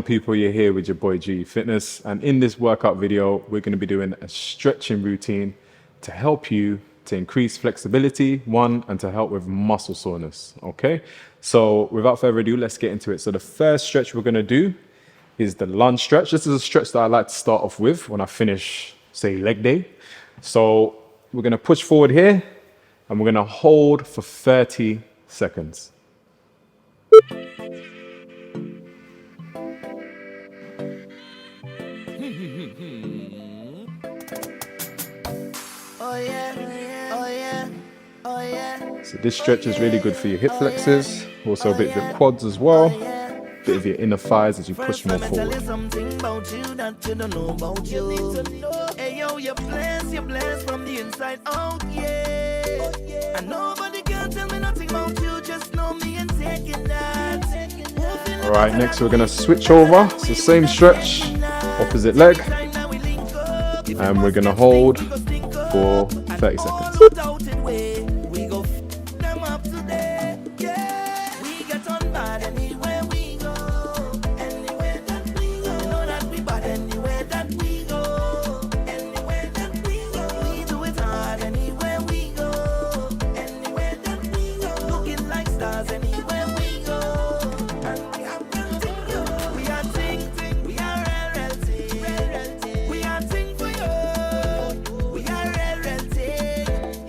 People, you're here with your boy G Fitness, and in this workout video we're going to be doing a stretching routine to help you to increase flexibility, and to help with muscle soreness. Okay, so without further ado, let's get into it. So the first stretch we're going to do is the lunge stretch. This is a stretch that I like to start off with when I finish, say, leg day. So we're going to push forward here and we're going to hold for 30 seconds. So this stretch is really good for your hip flexors, also a bit of your quads as well, a bit of your inner thighs as you push more forward. Alright, next we're going to switch over. So same stretch, opposite leg, and we're going to hold for 30 seconds.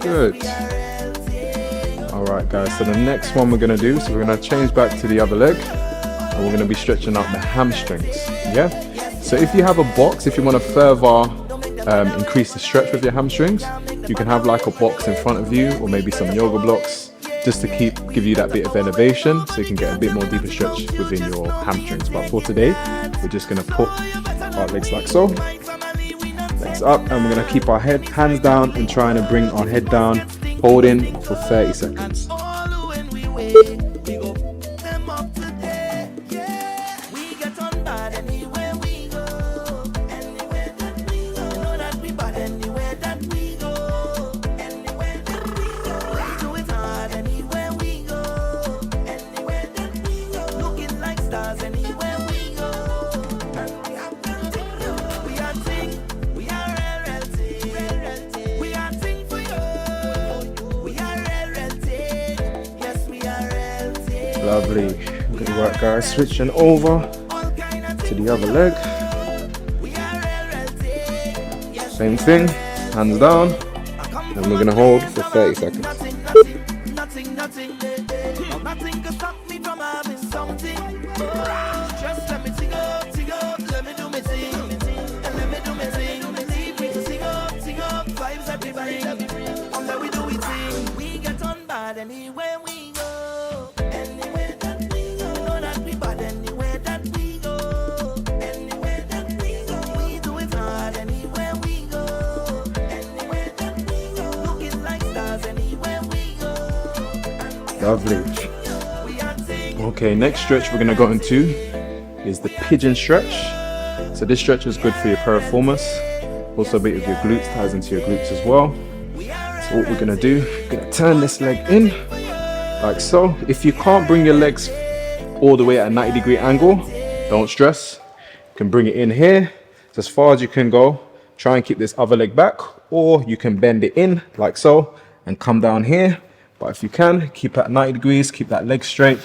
Good. Alright guys, so the next one we're going to do, so we're going to change back to the other leg and we're going to be stretching out the hamstrings. Yeah, so if you have a box, if you want to further increase the stretch with your hamstrings, you can have like a box in front of you or maybe some yoga blocks just to give you that bit of elevation so you can get a bit more deeper stretch within your hamstrings. But for today, we're just going to put our legs like so, legs up, and we're going to keep our hands down and trying to bring our head down, holding for 30 seconds. Lovely, good work guys. Switching over to the other leg. Same thing, hands down, and we're gonna hold for 30 seconds. Lovely. Okay, next stretch we're going to go into is the pigeon stretch. So this stretch is good for your piriformis, also a bit of your glutes, ties into your glutes as well. So what we're going to do, we're going to turn this leg in like so. If you can't bring your legs all the way at a 90-degree angle, don't stress. You can bring it in here, so as far as you can go. Try and keep this other leg back, or you can bend it in like so and come down here. But if you can, keep at 90 degrees, keep that leg straight,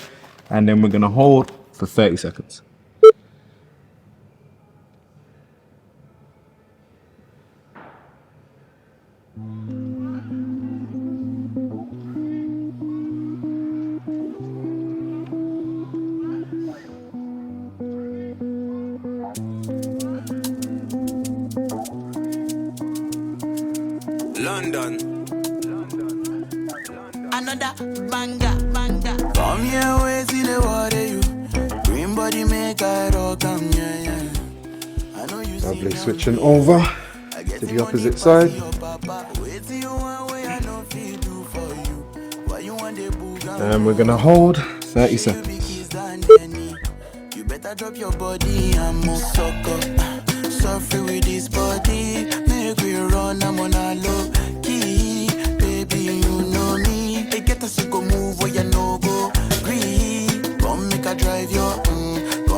and then we're going to hold for 30 seconds. London. Another banger. Come here, where see the water you. Green body make I rock yeah. I know you. Lovely, switching over to the opposite side. And we're gonna hold 30 seconds. You better drop your body and move sucker. Suffer with this body, make we run, I'm on a low key. Baby, you know me. Get us to go move where you know go. Green, come make a drive your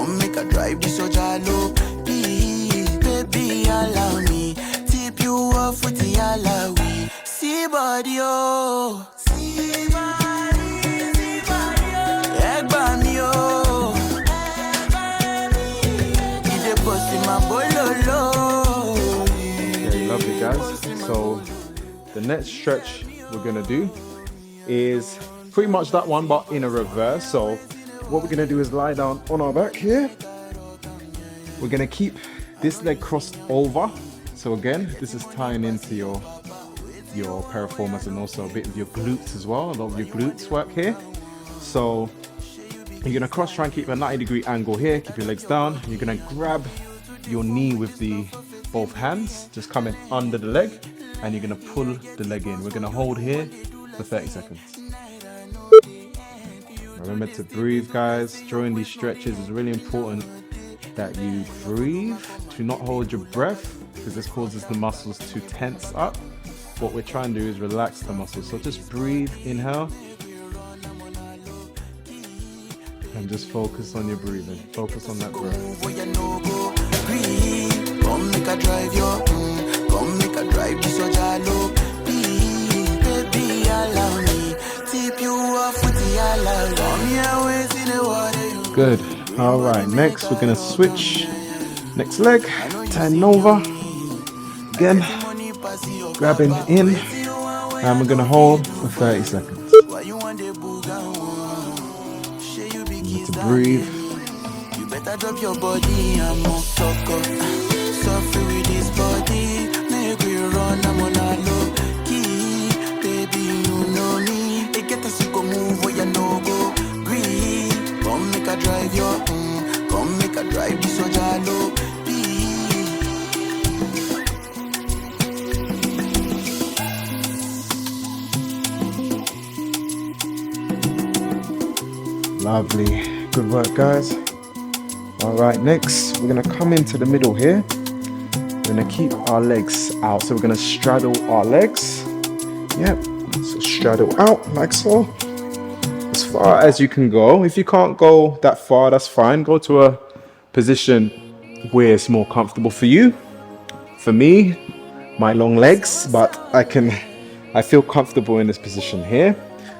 Come make a drive this so jalo. Please, baby, allow me. Tip you off with the alawi. See body, oh. See body, see body, oh. Egg by me, oh. Need a bust in my bololo. Okay, lovely guys. So the next stretch we're gonna do is pretty much that one, but in a reverse. So what we're gonna do is lie down on our back here. We're gonna keep this leg crossed over. So again, this is tying into your piriformis and also a bit of your glutes as well. A lot of your glutes work here. So you're gonna cross, try and keep a 90-degree angle here. Keep your legs down. You're gonna grab your knee with both hands, just coming under the leg, and you're gonna pull the leg in. We're gonna hold here for 30 seconds. Remember to breathe, guys. During these stretches, it's really important that you breathe. Do not hold your breath, because this causes the muscles to tense up. What we're trying to do is relax the muscles. So just breathe, inhale, and just focus on your breathing. Focus on that breath. Come make a drive your, come make a drive this so jalo. Please, baby, allow me. Tip you off with the alawi. Come here, waist in the water. Good. All right. Next, we're gonna switch. Next leg, turn over. Again, grabbing in, and we're gonna hold for 30 seconds. Need to breathe. You better drop your body, I'm on sucker. Suffer with this body, make we run, I'm on a low key. Baby, you know me. They get us to go move where you no go. Breathe, come make a drive your, come make a drive this so jalo. Lovely. Good work, guys. All right, next, we're gonna come into the middle here. We're gonna keep our legs out. So we're gonna straddle our legs. Yep, so straddle out like so. As far as you can go. If you can't go that far, that's fine. Go to a position where it's more comfortable for you. For me, my long legs, but I feel comfortable in this position here.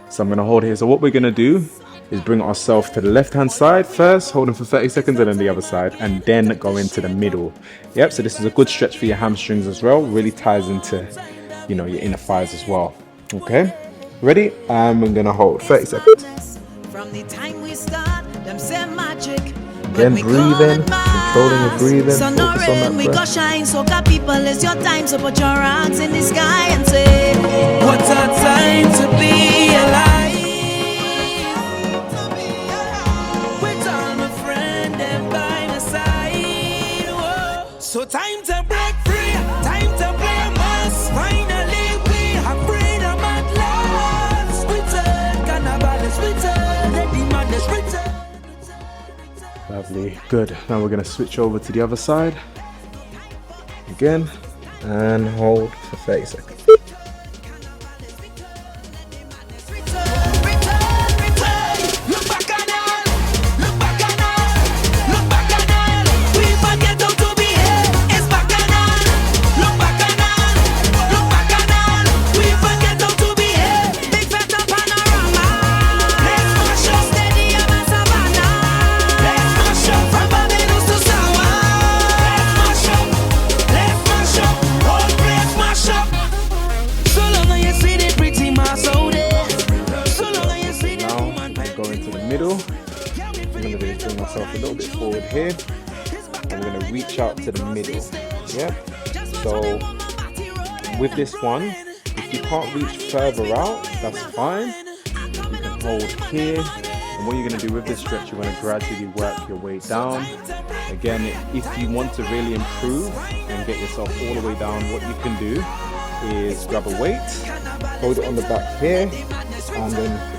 So I'm gonna hold here. So what we're gonna do is bring ourselves to the left-hand side first, holding for 30 seconds, and then the other side, and then go into the middle. Yep, so this is a good stretch for your hamstrings as well. Really ties into, your inner thighs as well. Okay, ready? And we're gonna hold 30 seconds. From the time we start, them say magic. Again, breathing, controlling your breathing, Sun focus on that we got breath. shine, so got people, it's your time, so put your hands in the sky and say, What a time to be alive. So time to break free, time to play mass. Finally we have freedom at last. Return, carnival is return, the demand is return. Lovely, good. Now we're gonna switch over to the other side. Again, and hold for 30 seconds. Middle. What I'm going to do is bring myself a little bit forward here, and we're going to reach out to the middle. Yeah. So with this one, if you can't reach further out, that's fine. You can hold here, and what you're going to do with this stretch, you're going to gradually work your way down. Again, if you want to really improve and get yourself all the way down, what you can do is grab a weight, hold it on the back here, and then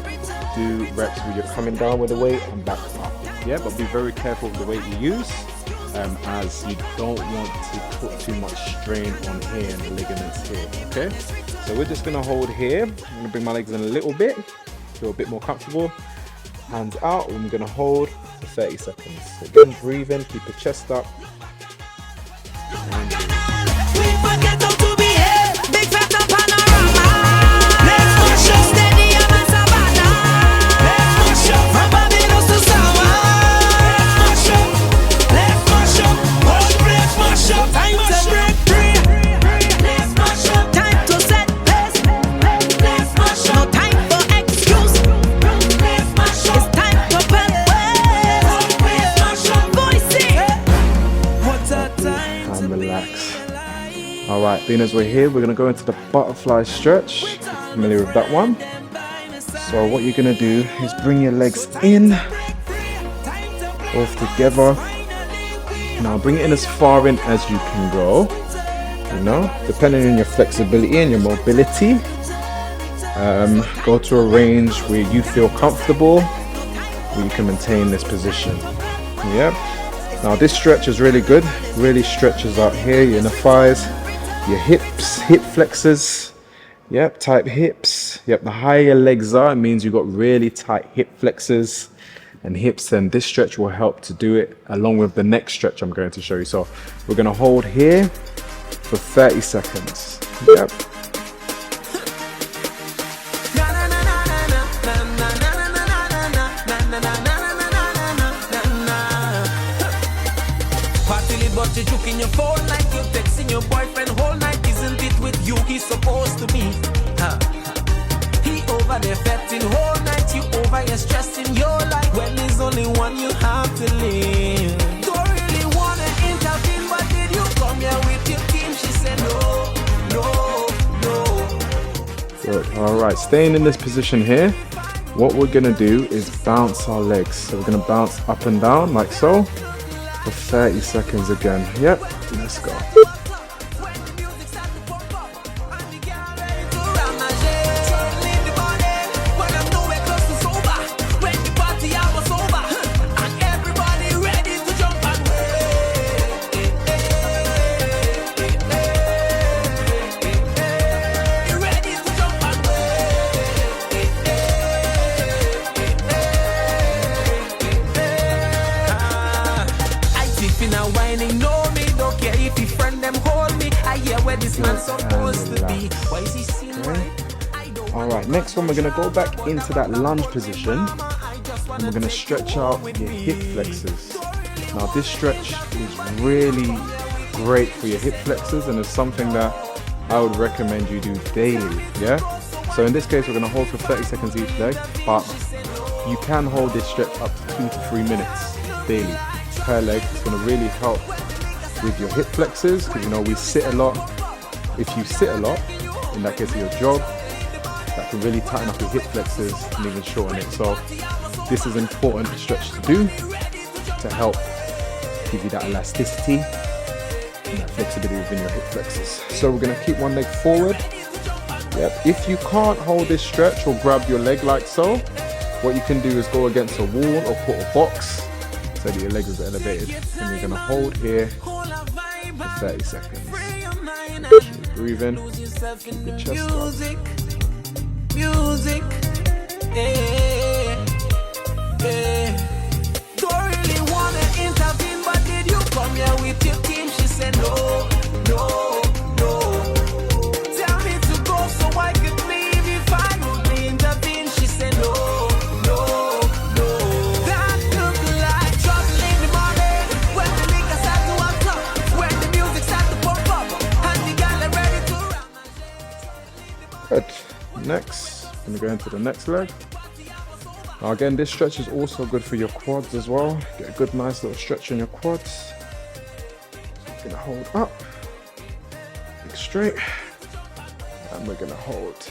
do reps where you're coming down with the weight and back up. Yeah, but be very careful with the weight you use, as you don't want to put too much strain on here and the ligaments here. Okay, so we're just gonna hold here. I'm gonna bring my legs in a little bit, feel a bit more comfortable, Hands out, and we're going to hold for 30 seconds. Again, breathe in, keep your chest up. Alright, being as we're here, we're going to go into the butterfly stretch. If you're familiar with that one. So what you're going to do is bring your legs in, both together. Now bring it in as far in as you can go, you know, depending on your flexibility and your mobility. Go to a range where you feel comfortable, where you can maintain this position. Yep. Now this stretch is really good, really stretches out here, your inner thighs, your hips, hip flexors. Yep, tight hips. Yep, the higher your legs are, it means you've got really tight hip flexors and hips, and this stretch will help to do it along with the next stretch I'm going to show you. So we're going to hold here for 30 seconds. Yep. But you're joking your phone like you're texting your boyfriend whole night. Isn't it with you he's supposed to be? He over there fetting whole night. You over here stressing your life when there's only one you have to live. Don't really wanna intervene, but did you come here with your team? She said no, no, no. Good. Alright, staying in this position here, what we're gonna do is bounce our legs. So we're gonna bounce up and down like so. For 30 seconds again. Yep, let's go. Alright, next one we're going to go back into that lunge position and we're going to stretch out your hip flexors. Now this stretch is really great for your hip flexors and it's something that I would recommend you do daily, yeah? So in this case we're going to hold for 30 seconds each leg, but you can hold this stretch up to 2 to 3 minutes daily per leg. It's going to really help with your hip flexors because you know we sit a lot. If you sit a lot, in that case of your job, that can really tighten up your hip flexors and even shorten it. So this is an important stretch to do to help give you that elasticity and that flexibility within your hip flexors. So we're going to keep one leg forward. Yep. If you can't hold this stretch or grab your leg like so, what you can do is go against a wall or put a box so that your leg is elevated. And you're going to hold here for 30 seconds. Breathe in, keep your chest up. Music, Don't really wanna intervene, but did you come here with your team? She said no, no, no. Tell me to go so I could leave if I would intervene. She said no, no, no. That look like trouble in the morning when the liquor start to unplug, when the music start to pump up, and the gal are ready to run. Good. Next, I'm going to go into the next leg. Now again, this stretch is also good for your quads as well. Get a good nice little stretch in your quads. So we're going to hold up, leg straight, and we're going to hold.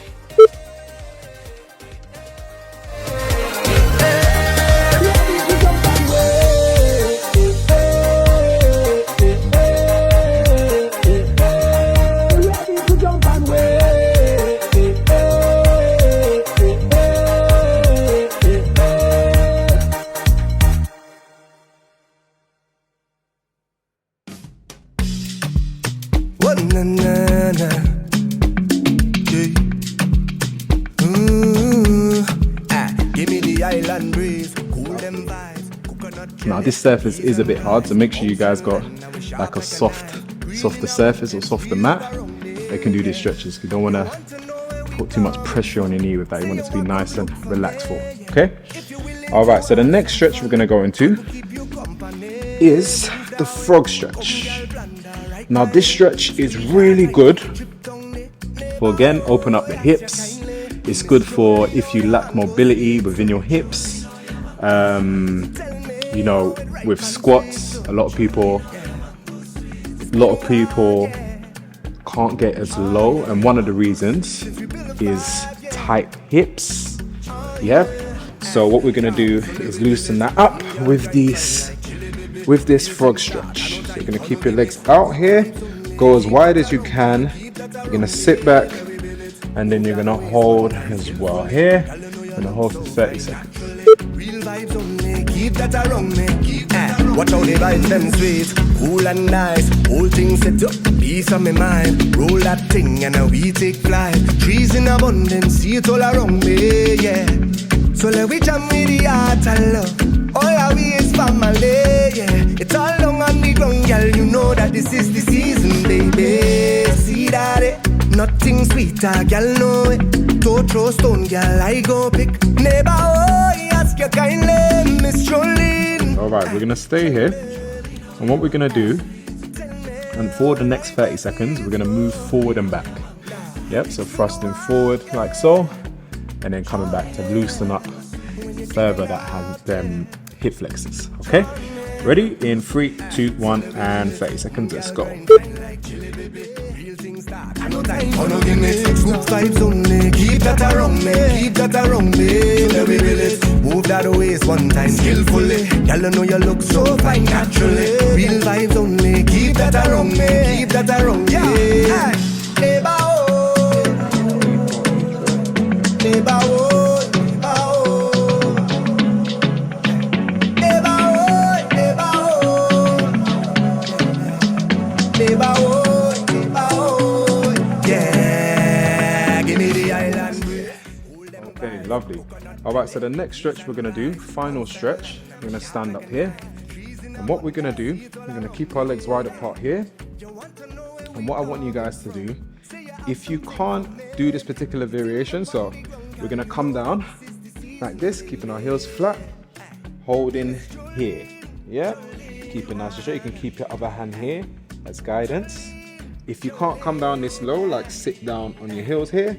island breeze, cool them vibes, coconut. Now this surface is a bit hard, so make sure you guys got like a softer surface or softer mat. They can do these stretches. You don't want to put too much pressure on your knee with that. You want it to be nice and relaxed for. Okay. All right. So the next stretch we're gonna go into is the frog stretch. Now this stretch is really good for, again, open up the hips. It's good for if you lack mobility within your hips. You know, with squats, a lot of people can't get as low, and one of the reasons is tight hips. Yeah. So what we're gonna do is loosen that up with this frog stretch. So you're gonna keep your legs out here, go as wide as you can. You're gonna sit back, and then you're gonna hold as well here. You're gonna hold for 30 seconds. Real vibes only, keep that around me. Watch how the vibes them sweet, cool and nice. Whole thing set up, peace on my mind. Roll that thing and now we take flight. Trees in abundance, see it all around me, yeah. So let we jam with the heart and love. All our way is family, yeah. It's all long on the ground, girl. You know that this is the season, baby. See that it? Nothing sweeter, girl, know it. Don't throw stone, girl, I go pick. Neighbor, oh, ask your kindly, Miss Jolene. All right, we're gonna stay here, and what we're gonna do, and for the next 30 seconds, we're gonna move forward and back. Yep, so thrusting forward like so, and then coming back to loosen up further that has them hip flexors. Okay, ready? In 3, 2, 1, and 30 seconds. Let's go. Oh no, give me good vibes only. Keep that around me, keep that around me. Let me feel it. Move that waist one time skillfully. Girl, I know you look so fine naturally. Real vibes only. Keep that around me, keep that around me. Yeah. Neighbor, oh. Neighbor, oh. Neighbor, oh. Neighbor, oh. Neighbor, oh. Okay, lovely. All right, so the next stretch we're gonna do, final stretch. We're gonna stand up here, and what we're gonna do, we're gonna keep our legs wide apart here. And what I want you guys to do, if you can't do this particular variation, so we're gonna come down like this, keeping our heels flat, holding here. Yeah, keeping nice and straight. You can keep your other hand here as guidance. If you can't come down this low, like sit down on your heels here,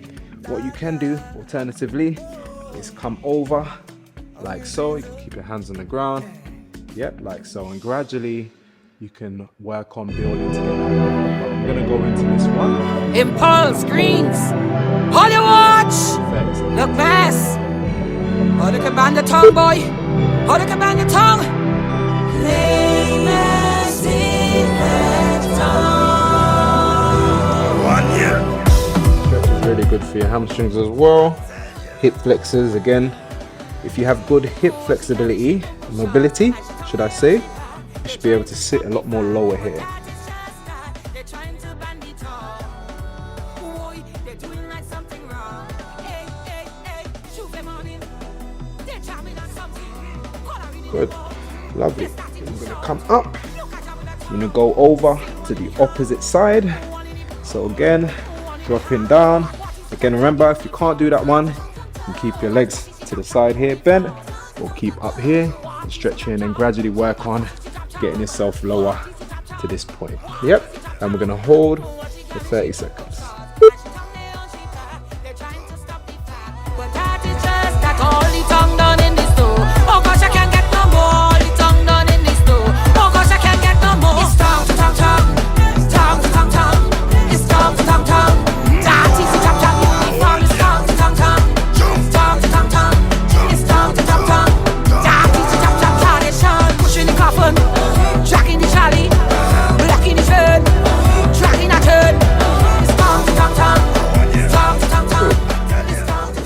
what you can do alternatively is come over like so. You can keep your hands on the ground, yep, like so, and gradually you can work on building together. But I'm gonna go into this one. Impulse greens. Hold your watch. Look mess. Hold the band the tongue, boy. Hold the band the tongue. Lay mess in the tongue. Really good for your hamstrings as well. Hip flexors again. If you have good hip flexibility, mobility, should I say, you should be able to sit a lot more lower here. Good, lovely. I'm gonna come up. I'm gonna go over to the opposite side. So again, dropping down. Again, remember, if you can't do that one, you can keep your legs to the side here bent, or keep up here and stretching, and gradually work on getting yourself lower to this point. Yep, and we're gonna hold for 30 seconds.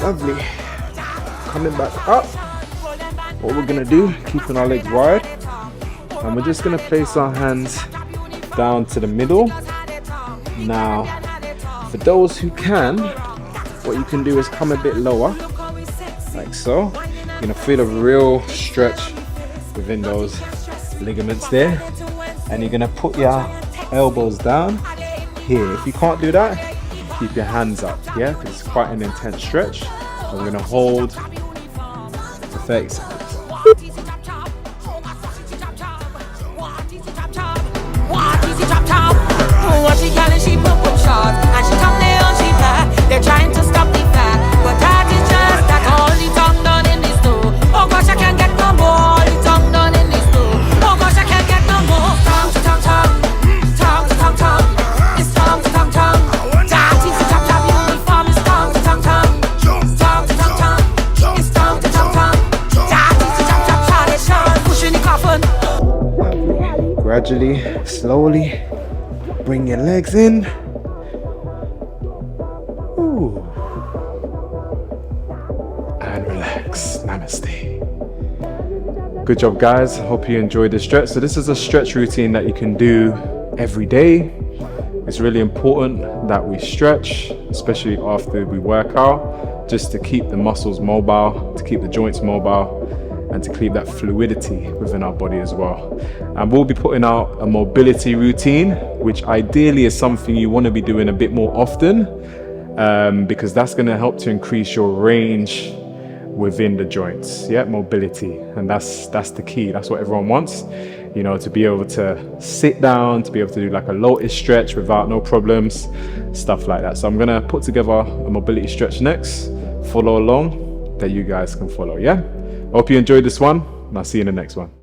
Lovely. Coming back up. What we're gonna do, keeping our legs wide, and we're just gonna place our hands down to the middle. Now, for those who can, what you can do is come a bit lower, like so, You're gonna feel a real stretch within those ligaments there, and you're gonna put your elbows down here. If you can't do that, keep your hands up, yeah, because it's quite an intense stretch. So we're gonna hold for 30 seconds. They're trying to stop the fat, but that is just that. All the tongue done in this too. Oh gosh, I can't get no more. All the tongue done in this too. Oh gosh, I can't get no more. Tongue to tongue tongue, tongue to tongue tongue. It's tongue to tongue tongue. That is the top top uniform. It's tongue to tongue tongue, tongue to tongue tongue. It's tongue to tongue tongue. That is the top top tradition. Pushing the coffin. Gradually, slowly, bring your legs in. Ooh. And relax. Namaste. Good job, guys. Hope you enjoyed this stretch. So this is a stretch routine that you can do every day. It's really important that we stretch, especially after we work out, just to keep the muscles mobile, to keep the joints mobile, and to keep that fluidity within our body as well. And we'll be putting out a mobility routine, which ideally is something you want to be doing a bit more often, because that's going to help to increase your range within the joints. Yeah, mobility, and that's the key. That's what everyone wants, you know, to be able to sit down, to be able to do like a lotus stretch without no problems, stuff like that. So I'm gonna put together a mobility stretch next. Follow along, that you guys can follow. Yeah, hope you enjoyed this one, and I'll see you in the next one.